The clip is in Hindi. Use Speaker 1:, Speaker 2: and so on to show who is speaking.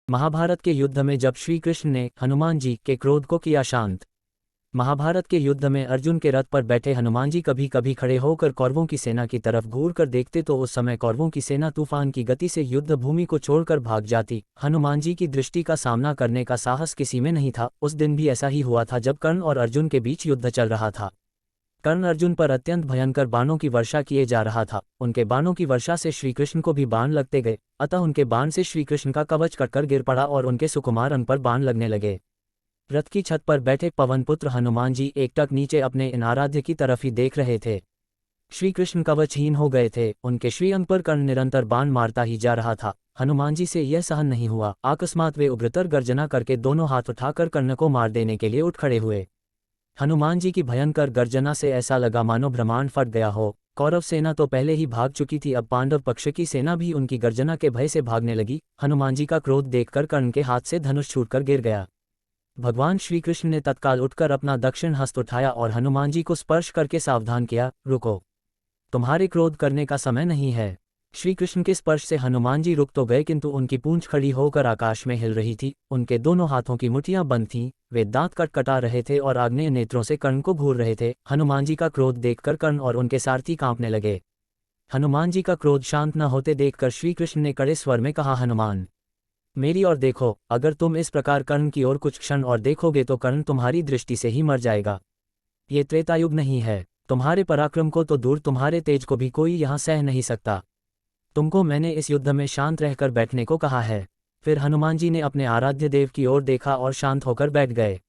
Speaker 1: महाभारत के युद्ध में जब श्री कृष्ण ने हनुमान जी के क्रोध को किया शांत। महाभारत के युद्ध में अर्जुन के रथ पर बैठे हनुमान जी कभी कभी खड़े होकर कौरवों की सेना की तरफ घूर कर देखते तो उस समय कौरवों की सेना तूफान की गति से युद्ध भूमि को छोड़कर भाग जाती। हनुमान जी की दृष्टि का सामना करने का साहस किसी में नहीं था। उस दिन भी ऐसा ही हुआ था जब कर्ण और अर्जुन के बीच युद्ध चल रहा था। कर्ण अर्जुन पर अत्यंत भयंकर बाणों की वर्षा किए जा रहा था। उनके बाणों की वर्षा से श्रीकृष्ण को भी बाण लगते गए, अतः उनके बाण से श्रीकृष्ण का कवच कटकर गिर पड़ा और उनके सुकुमार अंग पर बाण लगने लगे। रथ की छत पर बैठे पवनपुत्र हनुमान जी एकटक नीचे अपने इन आराध्य की तरफ ही देख रहे थे। श्रीकृष्ण कवचहीन हो गए थे। उनके श्रीअंग पर कर्ण निरंतर बाण मारता ही जा रहा था। हनुमान जी से यह सहन नहीं हुआ। अकस्मात वे उग्रतर गर्जना करके दोनों हाथ उठाकर कर्ण को मार देने के लिए उठ खड़े हुए। हनुमान जी की भयंकर गर्जना से ऐसा लगा मानो ब्रह्मांड फट गया हो। कौरव सेना तो पहले ही भाग चुकी थी, अब पांडव पक्ष की सेना भी उनकी गर्जना के भय से भागने लगी। हनुमान जी का क्रोध देखकर कर्ण के हाथ से धनुष छूटकर गिर गया। भगवान श्रीकृष्ण ने तत्काल उठकर अपना दक्षिण हस्त उठाया और हनुमान जी को स्पर्श करके सावधान किया, रुको, तुम्हारे क्रोध करने का समय नहीं है। श्रीकृष्ण के स्पर्श से हनुमान जी रुक तो गए, किंतु उनकी पूंछ खड़ी होकर आकाश में हिल रही थी। उनके दोनों हाथों की मुठ्ठियां बंद थीं। वे दांत कटकटा रहे थे और आग्नेय नेत्रों से कर्ण को घूर रहे थे। हनुमान जी का क्रोध देखकर कर्ण और उनके सारथी कांपने लगे। हनुमान जी का क्रोध शांत न होते देखकर श्रीकृष्ण ने कड़े स्वर में कहा, हनुमान, मेरी ओर देखो। अगर तुम इस प्रकार कर्ण की ओर कुछ क्षण और देखोगे तो कर्ण तुम्हारी दृष्टि से ही मर जाएगा। ये त्रेतायुग नहीं है। तुम्हारे पराक्रम को तो दूर, तुम्हारे तेज को भी कोई यहाँ सह नहीं सकता। तुमको मैंने इस युद्ध में शांत रहकर बैठने को कहा है। फिर हनुमान जी ने अपने आराध्य देव की ओर देखा और शांत होकर बैठ गए।